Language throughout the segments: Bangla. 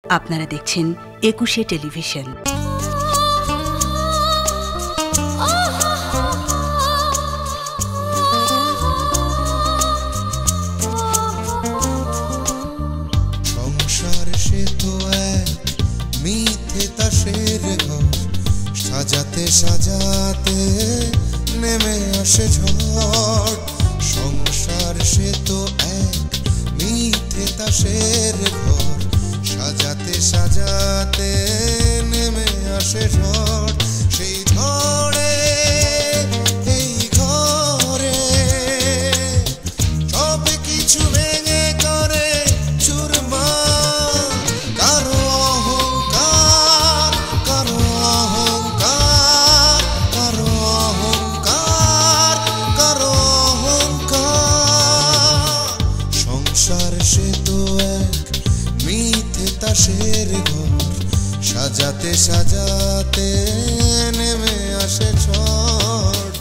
আপনারা দেখছেন একুশে টেলিভিশন। সংসার সে তো এক মিথ্যে তাসের ঘর, সাজাতে সাজাতে নেমে আসে ঝড়। সংসার সে তো এক মিথ্যে তাসের ঘর, সাজাতে সাজাতে নেমে আসে ঝড়। সেই ঝড়ে এই ঘরে সব কিছু ভেঙে করে চুরমার। কারো অহংকার, কারো অহংকার, কারো অহংকার, কারো অহংকার। সংসার সে তো এক মিথ্যে তাসের ঘর, সাজাতে সাজাতে নেমে আসে ঝড়।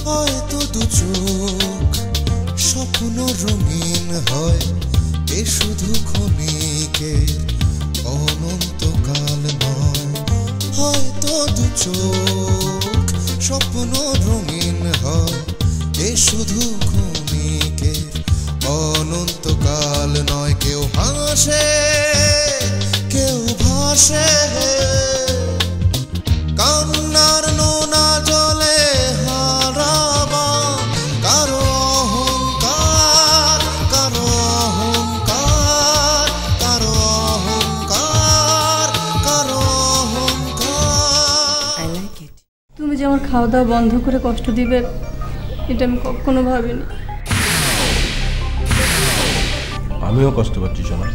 হয়তো দু চোখ স্বপ্ন রঙিন হয়, এ শুধু ক্ষণিকের অনন্তকাল নয়। হয়তো দু চোখ স্বপ্ন রঙিন হয়, এ শুধু ক্ষণিকের অনন্তকাল নয়। কেউ হাসে কেউ ভাসে, কান্নার নোনা জলে হারাবা। কারো অহংকার, কারো অহংকার, কারো অহংকার, কারো অহংকার। তুমি যে আমার খাওয়া দাওয়া বন্ধ করে কষ্ট দিবে এটা আমি কখনো ভাবিনি। আমিও কষ্ট পাচ্ছি সোনা,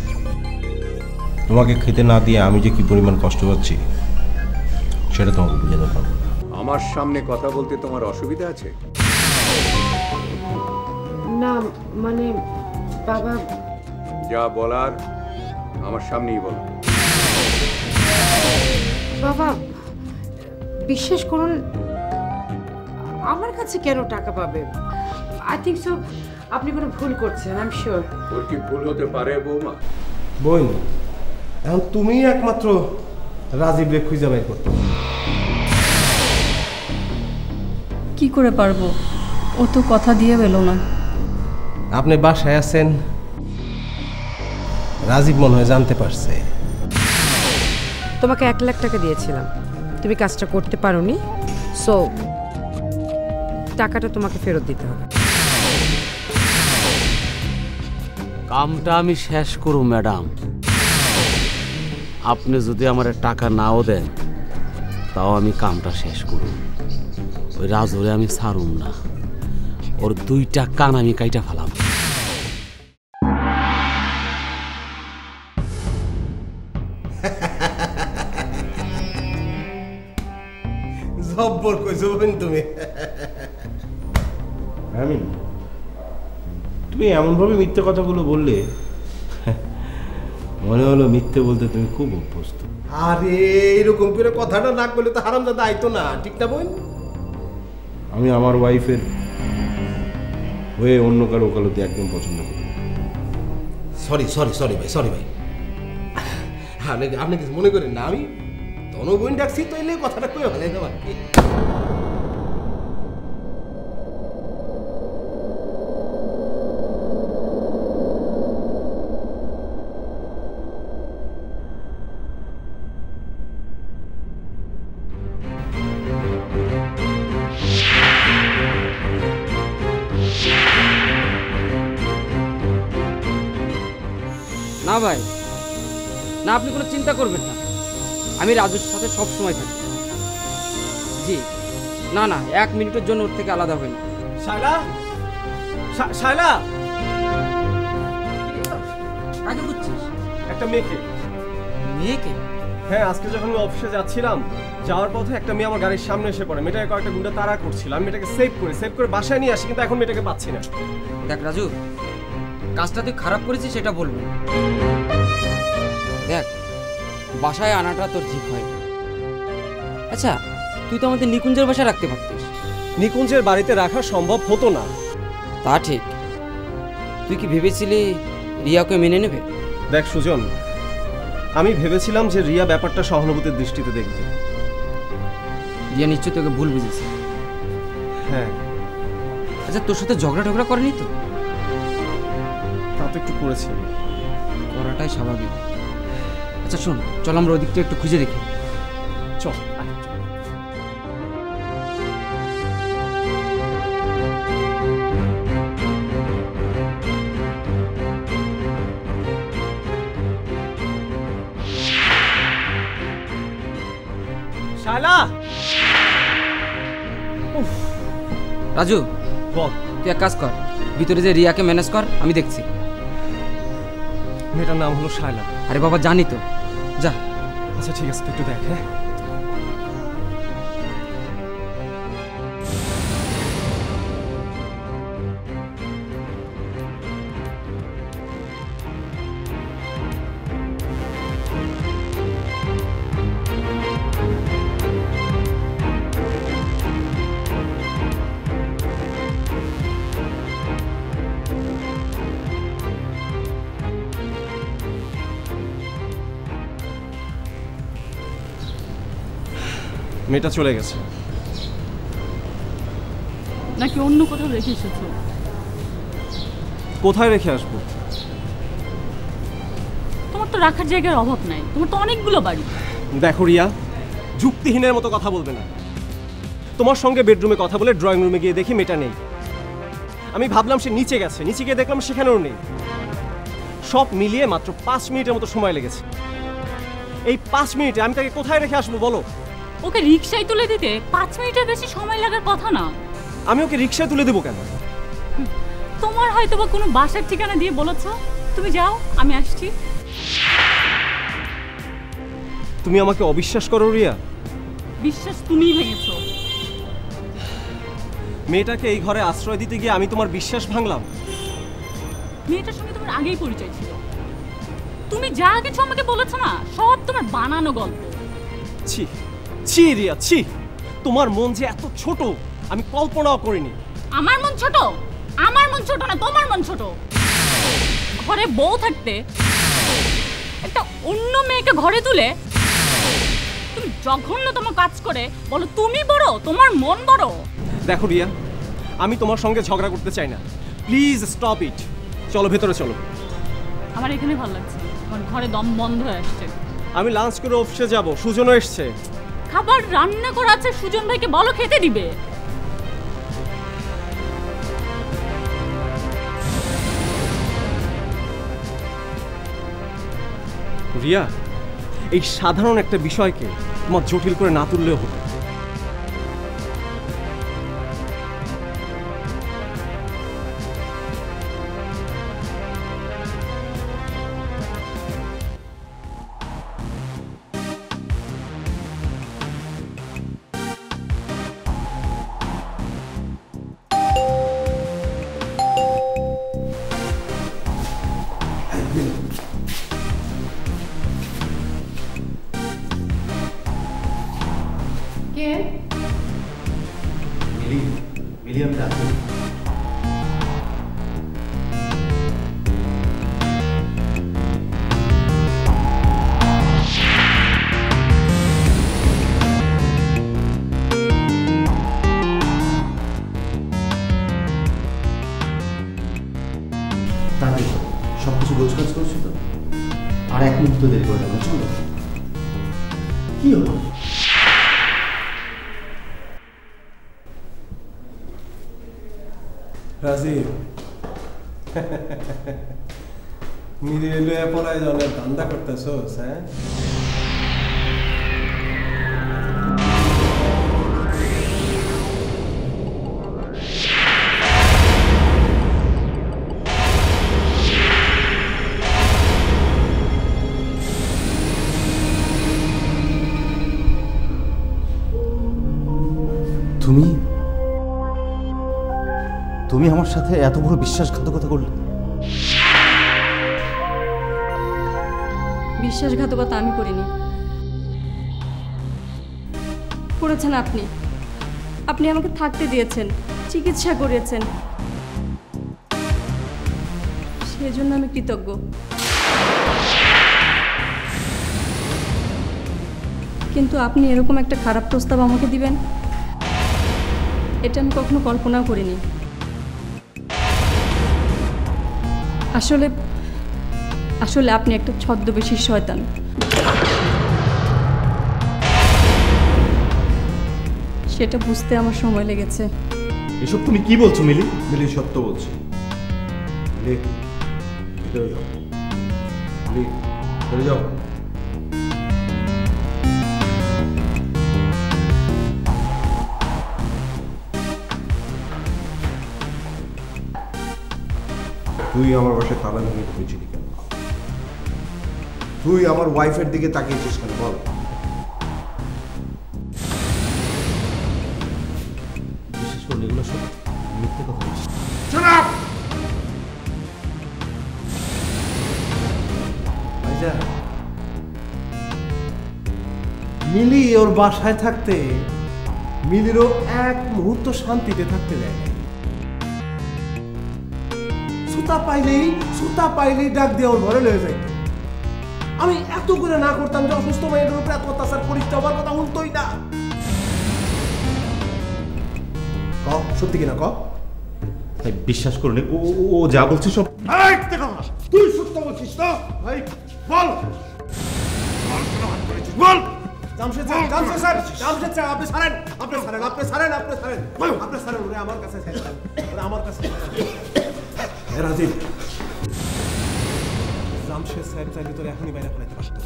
তোমাকে খেতে না দিয়ে আমি যে কি পরিমাণ কষ্ট পাচ্ছি সেটা তোমাকে বুঝাতে পারবো না। আমার সামনে কথা বলতে তোমার অসুবিধা আছে? না মানে বাবা, যা বলার আমার সামনেই বলো। বাবা বিশ্বাস করুন, আমার কাছে কেন টাকা পাবে? আই থিঙ্ক সো আপনি কোনো ভুল করছেন। I am sure. ওর কি ভুল হতে পারে বৌমা? বোন, এখন তুমিই একমাত্র রাজীবকে খুঁজে বের করতে। কি করে পারবো? ও তো কথা দিয়ে পেল না। আপনি বাসায় আছেন, রাজীব মনে হয় জানতে পারছে। তোমাকে 1 লাখ টাকা দিয়েছিলাম, তুমি কাজটা করতে পারোনি, সো টাকাটা তোমাকে ফেরত দিতে হবে। কামটা আমি শেষ করব ম্যাডাম। আপনি যদি আমার টাকা নাও দেন তাও আমি কামটা শেষ করব। ওই রাজুরে আমি ছাড়ুম না, ওর 2টা কান আমি কাইটা ফেলাম। জব্বর কইছো বোন তুমি। আমি তুমি এমনভাবে মিথ্যে কথাগুলো বললে মনে হলো মিথ্যে বলতে তুমি খুব অভ্যস্ত। আরে এরকম করে কথাটা না বললে তো হারামজাদা আইতো না, ঠিক না বোন? আমি আমার ওয়াইফের হয়ে অন্য কারো ওকালতি একদম পছন্দ করি। সরি সরি সরি ভাই, সরি ভাই। আপনি কিছু মনে করেন না, আমি তনু বোন ডাকছি তো এলে কথাটা কয়ে ভালো না। না ভাই না, আপনি কোনো চিন্তা করবেন না, আমি রাজুর সাথে সব সময় থাকি। জি না না, 1 মিনিটের জন্য ওর থেকে আলাদা হবেন। শায়লা, শায়লা, কাকে বুঝছিস? একটা মেয়েকে। মেয়েকে? হ্যাঁ, আজকে যখন আমি অফিসে যাচ্ছিলাম, যাওয়ার পথে একটা মেয়ে আমার গাড়ির সামনে এসে পড়ে। মেয়েটাকে কয়েকটা গুন্ডা তাড়া করছিল। আমি মেয়েটাকে সেভ করে বাসায় নিয়ে আসি, কিন্তু এখন মেয়েটাকে পাচ্ছি না। দেখ রাজু, কাজটা তুই খারাপ করেছিস সেটা বলবো। দেখ, বাসায় আনাটা তোর ঠিক হয়। আচ্ছা, তুই তো আমাদের নিকুঞ্জের বাসায় রাখতে পারতিস। নিকুঞ্জের বাড়িতে রাখা সম্ভব হতো না। তা ঠিক। তুই কি ভেবেছিলি রিয়াকে মেনে নেবে? দেখ সুজন, আমি ভেবেছিলাম যে রিয়া ব্যাপারটা সহানুভূতির দৃষ্টিতে দেখবে। রিয়া নিশ্চয়ই তোকে ভুল বুঝেছে। হ্যাঁ। আচ্ছা, তোর সাথে ঝগড়া করেনি তো? তা তো একটু করেছি। করাটাই স্বাভাবিক। আচ্ছা শোন, চল আমরা ওদিকটা একটু খুঁজে দেখি। চল। শালা, রাজু বল। তুই এক কাজ কর, ভিতরে যে রিয়াকে ম্যানেজ কর, আমি দেখছি। মেয়েটার নাম হলো শায়লা। আরে বাবা, জানি তো, যা। আচ্ছা ঠিক আছে, তুই একটু দেখ। হ্যাঁ, মেয়েটা চলে গেছে। নাকি অন্য কোথাও রেখে এসেছো? কোথায় রেখে আসবো? তোমার তো রাখার জায়গার অভাব নাই, তোমার তো অনেকগুলো বাড়ি। দেখো রিয়া, যুক্তিহীনের মতো কথা বলবে না। তোমার সঙ্গে বেডরুমে কথা বলে ড্রয়িং রুমে গিয়ে দেখি মেয়েটা নেই। আমি ভাবলাম সে নিচে গেছে, নিচে গিয়ে দেখলাম সেখানেও নেই। সব মিলিয়ে মাত্র 5 মিনিটের মতো সময় লেগেছে। এই 5 মিনিটে আমি তাকে কোথায় রেখে আসবো বলো? ওকে রিকশায় তুলে দিতে 5 মিনিটের বেশি সময় লাগার কথা না। আমি ওকে রিকশায় তুলে দেবো কেন? তোমার হয়তো বা কোনো বাসার ঠিকানা দিয়ে বলেছো, তুমি যাও, আমি আসছি। তুমি আমাকে অবিশ্বাস করো রিয়া? বিশ্বাস তুমিই ভেঙেছো। মেয়েটাকে এই ঘরে আশ্রয় দিতে গিয়ে আমি তোমার বিশ্বাস ভাঙলাম। মেয়েটার সঙ্গে তোমার আগেই পরিচয় ছিল। তুমি যা কিছু আমাকে বলেছো না, সব তোমার বানানো গল্প। ছি ছি রিয়া, ছি। তোমার মন যে এত ছোট আমি কল্পনাও করিনি। আমার মন ছোট? আমার মন ছোট না, তোমার মন ছোট। ঘরে বউ থাকতে একটা অন্য মেয়েকে ঘরে তুলে তুমি জঘন্যতম কাজ করে বলো তুমি বড়, তোমার মন বড়। দেখো রিয়া, আমি তোমার সঙ্গে ঝগড়া করতে চাই না। Please stop it. চলো ভেতরে চলো। আমার এখানে ভালো লাগছে, আমার ঘরে দম বন্ধ হয়ে আসছে। আমি লাঞ্চ করে অফিসে যাব, সুজনও এসছে। খাবার রান্না করা আছে, সুজন ভাইকে বলো খেতে দিবে। রিয়া, এই সাধারণ একটা বিষয়কে তোমার জটিল করে না তুললেও হতো। কে? মিলিয়াম ডাক্তার। তাহলে সবকিছু গোছগাছ করছি তো, আর 1 মিনিট তো দেরি করে দেবো। চলো। কি হলো? রাজীব, মিলিয়ে লয়ে পড়ায় জনের ধান্দা করতেছোস? হ্যাঁ, আমার সাথে এত বড় বিশ্বাসঘাতকতা করলে? বিশ্বাসঘাতকতা আমি করিনি, করেছেন আপনি। আপনি আমাকে থাকতে দিয়েছেন, চিকিৎসা করিয়েছেন, সেজন্য আমি কৃতজ্ঞ। কিন্তু আপনি এরকম একটা খারাপ প্রস্তাব আমাকে দিবেন, এটা আমি কখনো কল্পনাও করিনি। আসলে আসলে আপনি একটা ছদ্মবেশী শয়তান। সেটা বুঝতে আমার সময় লেগেছে। এসব তুমি কি বলছো মিলি? মিলি সত্য বলছি। মিলি ভিতরে যাও, মিলি ভিতরে যাও। তুই আমার বাসায় তালা ভেঙে ঢুকেছিলি কেন? তুই আমার ওয়াইফের দিকে তাকিয়েছিস কেন বল? বিশেষ করে এগুলো সব মিথ্যে কথা বলছি। মিলি ওর বাসায় থাকতে মিলিরও এক মুহূর্ত শান্তিতে থাকতে দেয় না। সুতা পাইলেই ডাক দিয়ে ওর ঘরে লয়ে যাইত। আমি এত করে না করতাম যে অসুস্থ মেয়ের উপরে এত অত্যাচার করিস, আমার কথা শুনতোই না। ক সত্যি কিনা ক? বিশ্বাস করুন, ও যা বলছে সব। তুই সত্য বলছিস তো ভাই? বল বল। জামশেদ স্যার, আপনি ছাড়েন ওরে আমার কাছে ছাড়েন, আমার কাছে রাজীব। জামশেদ সাহেব চাইলে তোরে এখনই বাইরে ফেলাইতে পারতো।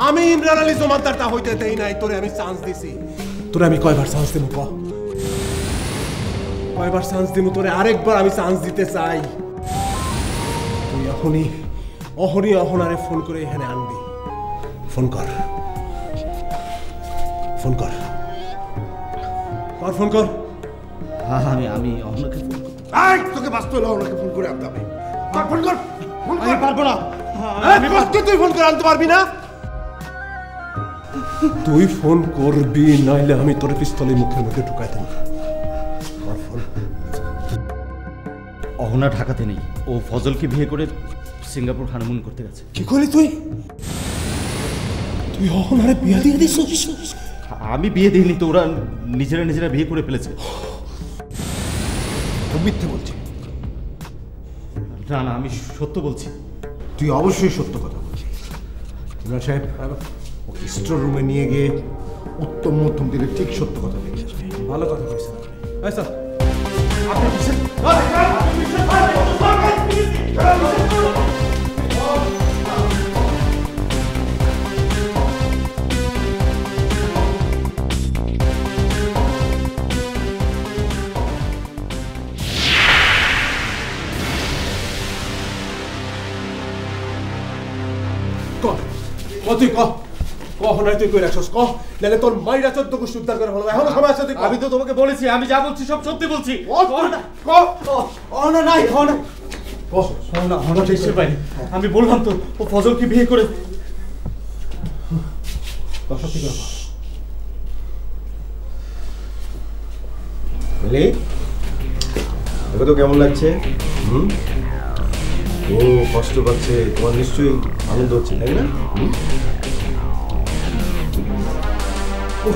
আমি ইমরান আলী জমাদারটা হইতে দেই নাই, তোরে আমি চান্স দিছি। তোরে আমি কয়বার চান্স দিব? কয়বার চান্স দিব তোরে? আরেকবার আমি চান্স দিতে চাই। তুই অহনারে ফোন করে এখানে আনবি। ফোন কর। হ্যাঁ আমি অহনাকে ফোন করব। তোকে বাস্তব হলে অহনাকে ফোন করে আনতে হবে। ফোন কর। আমি পারবো না। তুই ফোন করে আনতে পারবি না? তুই ফোন করবি, নাইলে আমি তোর পিস্তলের মুখের মধ্যে ঢুকাই দেব। অহনা ঢাকাতে নেই, ও ফজলকে বিয়ে করে সিঙ্গাপুর হানিমুন করতে গেছে। কি করলি তুই? অহনারে বিয়ে দিয়ে দিছিস? আমি বিয়ে দিইনি তো, ওরা নিজেরা বিয়ে করে ফেলেছে। মিথ্যে বলছি? না আমি সত্য বলছি। তুই অবশ্যই সত্য কথা বলছিস। ইমরান সাহেব ওকে স্টোর রুমে নিয়ে গিয়ে উত্তম মধ্যম দিলে ঠিক সত্য কথা বেরিয়ে আসবে। ভালো কথা বলছেন তুই তুই কই রাখছস? নাহলে তোর মাইরা 14 গোষ্ঠী উদ্ধার করে হলো। এখনো সময় আছে। আমি তো তোমাকে বলেছি, আমি যা বলছি সব সত্যি বলছি। আমি বললাম তো ও ফজলকে বিয়ে করে। সত্যি কথা বলি। দেখো তো কেমন লাগছে? ও কষ্ট পাচ্ছে, তোমার নিশ্চয়ই আনন্দ হচ্ছে, তাই না?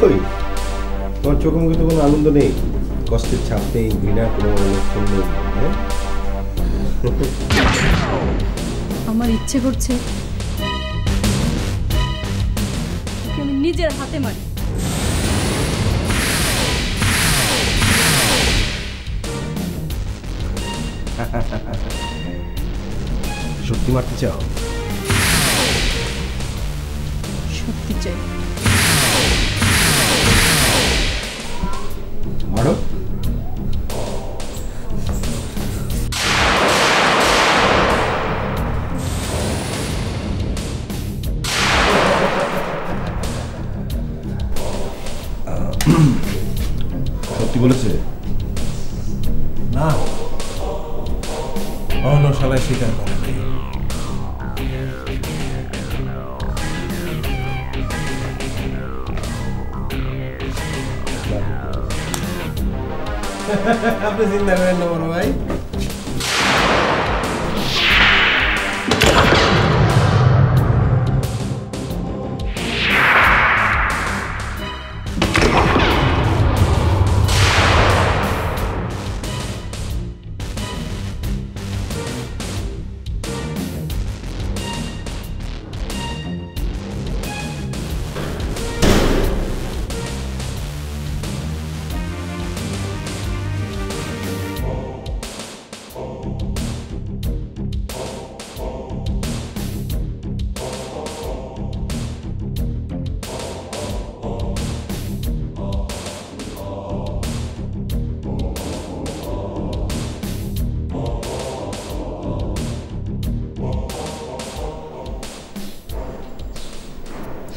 ওই তোমার চোখে মুখে তো কোনো আনন্দ নেই, কষ্টের ছাপ নেই, ঘৃণার কোনো লক্ষণ নেই। আমার ইচ্ছে করছে আমি নিজের হাতে মারি। সত্যি মারতে চাও? সত্যি চাই। মারো। সত্যি বলেছে? অন্য শালায় স্বীকার করে নাই। আপনি চিন্তা করেন না বড় ভাই।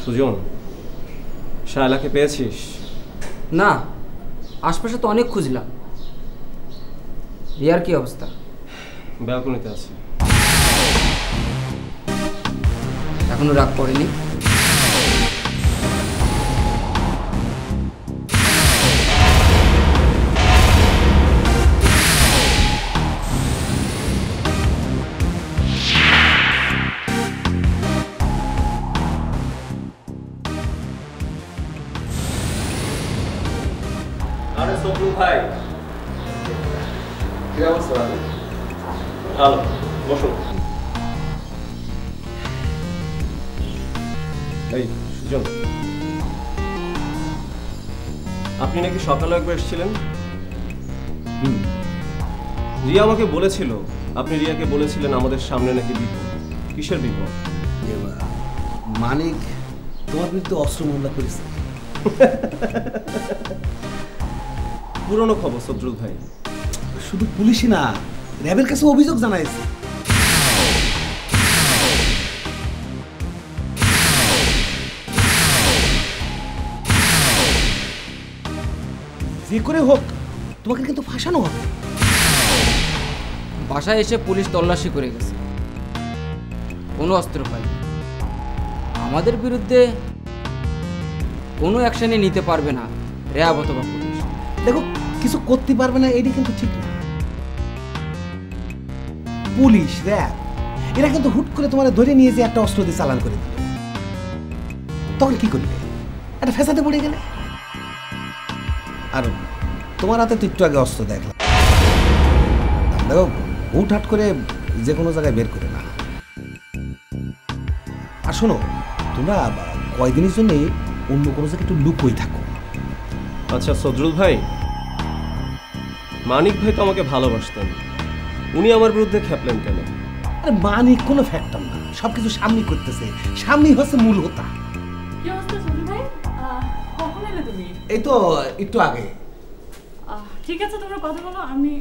সুজন, শায়লাকে পেয়েছিস? না, আশপাশে তো অনেক খুঁজলাম। রিয়ার কি অবস্থা? ব্যালকনিতে আছে। এখনো রাগ করেনি? আরে সবলু ভাই, কি অবস্থা? ভালো, বসো। এই সুজন, আপনি নাকি সকালে একবার এসেছিলেন? রিয়া আমাকে বলেছিল, আপনি রিয়াকে বলেছিলেন আমাদের সামনে নাকি বিপদ। কিসের বিপদ? মানিক তোমার বিরুদ্ধে অস্ত্র মামলা করেছে। পুরনো খবর সবজুল ভাই। শুধু পুলিশই না, র্যাবের কাছে অভিযোগ জানাইছে। যে করে হোক তোমাকে কিন্তু ফাঁসানো হবে। বাসায় এসে পুলিশ তল্লাশি করে গেছে, কোনো অস্ত্র পায়নি। আমাদের বিরুদ্ধে কোনো অ্যাকশনই নিতে পারবে না র্যাব অথবা পুলিশ। দেখো, কিছু করতে পারবে না এটি কিন্তু ঠিক না। পুলিশ, র্যাব এরা কিন্তু হুট করে তোমার ধরে নিয়ে যে একটা অস্ত্র দিয়ে চালান করে দিবে, তখন কি করবে? একটা ফেসাতে পড়ে গেলে। আর তোমার হাতে তো একটু আগে অস্ত্র দেখলাম। দেখো, হুট হাট করে যে কোনো জায়গায় বের করে না। আর শোনো, তোমরা কয়দিনের জন্য অন্য কোনো জায়গায় একটু লুকোই থাকো। আচ্ছা সজরুল ভাই, মানিক ভাই তো আমাকে ভালোবাসতেন, উনি আমার বিরুদ্ধে খেপলেন কেন? আরে মানিক কোনো ফ্যাক্টর না, সবকিছু সামনে করতেছে। সামনেই হচ্ছে মূল হোতা। কি অবস্থা সজল ভাই? কখন এলে তুমি? এই তো একটু আগে। ঠিক আছে, তোমরা কথা বলো, আমি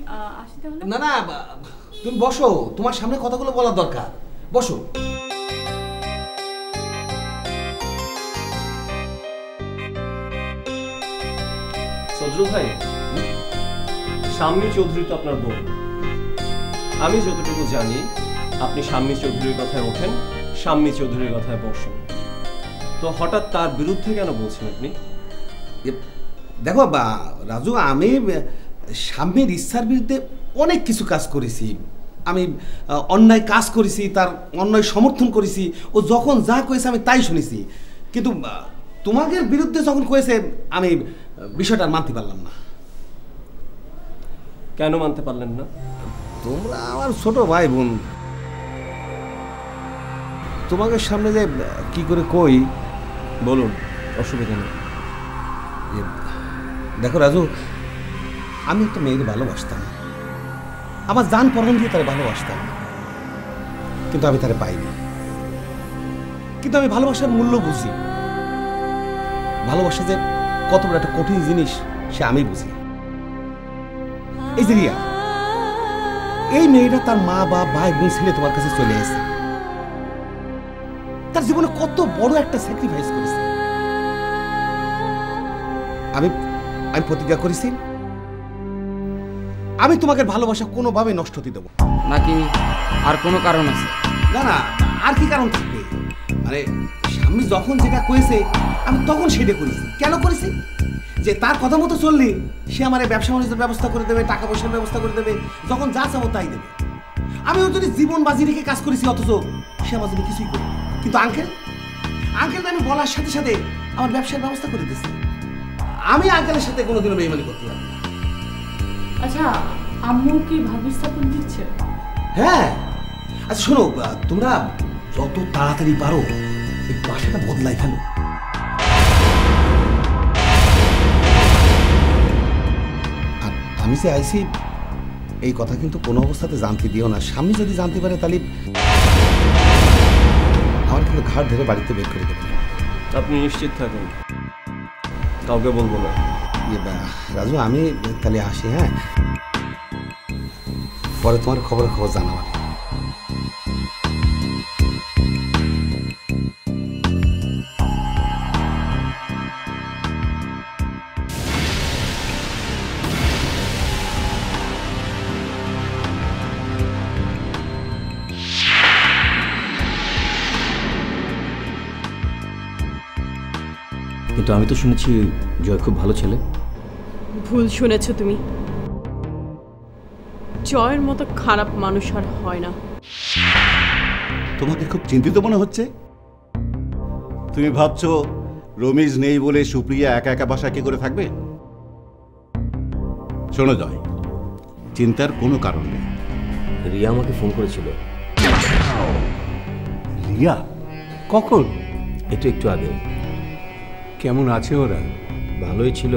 আসি তাহলে। না না, তুমি বসো, তোমার সামনে কথাগুলো বলার দরকার। বসো। সজরুল ভাই, শাম্মী চৌধুরী তো আপনার বোন। আমি যতটুকু জানি, আপনি শাম্মী চৌধুরীর কথায় ওঠেন, শাম্মী চৌধুরীর কথায় বসেন। তো হঠাৎ তার বিরুদ্ধে কেন বলছেন আপনি? দেখো রাজু, আমি স্বামীর ইচ্ছার বিরুদ্ধে অনেক কিছু কাজ করেছি। আমি অন্যায় কাজ করেছি, তার অন্যায় সমর্থন করেছি। ও যখন যা কয়েছে আমি তাই শুনেছি। কিন্তু তোমাদের বিরুদ্ধে যখন কয়েছে, আমি বিষয়টা মানতে পারলাম না। কেন মানতে পারলেন না? তোমরা আমার ছোট ভাই বোন, তোমাদের সামনে যে কি করে কই বলুন, অসুবিধা নেই। দেখো রাজু, আমি একটা মেয়েকে ভালোবাসতাম, আমার জান পরাণ দিয়ে তারা ভালোবাসতাম, কিন্তু আমি তারা পাইনি। কিন্তু আমি ভালোবাসার মূল্য বুঝি। ভালোবাসা যে কত বড় একটা কঠিন জিনিস সে আমি বুঝি। এই যে রিয়া, এই মেয়েটা তার মা বা ভাই বোন ছেলে তোমার কাছে চলে এসেছে, তার জীবনে কত বড় একটা স্যাক্রিফাইস করেছে। আমি প্রতিজ্ঞা করেছি আমি তোমাকে ভালোবাসা কোনোভাবে নষ্ট হতে দেবো না। নাকি আর কোনো কারণ আছে? না না, আর কি কারণ থাকবে? মানে স্বামী যখন যেটা করেছে আমি তখন সেটা করেছি। কেন করেছি? যে তার কথা মতো চললে সে আমার ব্যবসা বাণিজ্যের ব্যবস্থা করে দেবে, টাকা পয়সার ব্যবস্থা করে দেবে, যখন যা চাবো তাই দেবে। আমি ওর যদি জীবন বাজি রেখে কাজ করেছি, অথচ সে আমার জন্য কিছুই করে। কিন্তু আঙ্কেল আমি বলার সাথে সাথে আমার ব্যবসার ব্যবস্থা করে দিচ্ছে। আমি আঙ্কেলের সাথে কোনোদিনও বেইমানি করতে পারবো না। আচ্ছা, আম্মু কি ভাবির সাপোর্ট দিচ্ছে? হ্যাঁ। আচ্ছা শোনো, তোমরা যত তাড়াতাড়ি পারো এই বাসাটা বদলাই ফেলো। আর আমি যে আইসি এই কথা কিন্তু কোনো অবস্থাতে জানতে দিও না। স্বামী যদি জানতে পারে তাহলে আমার কিন্তু ঘাট ধরে বাড়িতে বের করে দেবে। আপনি নিশ্চিত থাকুন, কাউকে বলবো না। রাজু, আমি তাহলে আসি। হ্যাঁ, পরে তোমার খবর জানাবো। কিন্তু আমি তো শুনেছি জয় খুব ভালো ছেলে। ভুল শুনেছ তুমি। জয়ের মতো খারাপ মানুষ আর হয় না। তোমাকে খুব চিন্তিত মনে হচ্ছে। তুমি ভাবছো রমেশ নেই বলে সুপ্রিয়া একা একা বাসায় কি করে থাকবে? শোনো জয়, চিন্তার কোনো কারণ নেই। রিয়া আমাকে ফোন করেছিল। রিয়া? কখন? একটু আগে। কেমন আছে ওরা? ভালোই ছিল,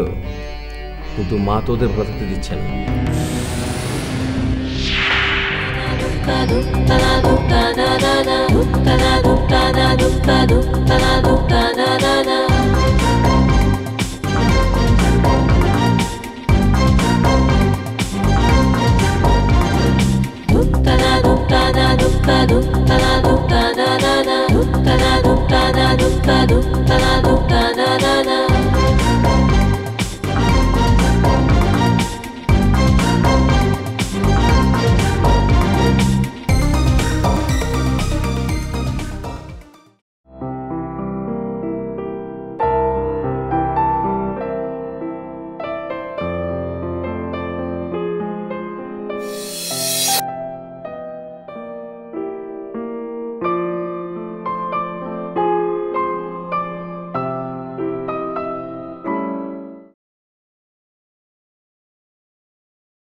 কিন্তু মা তো ওদের ভালো থাকতে দিচ্ছে না। Da da da da da da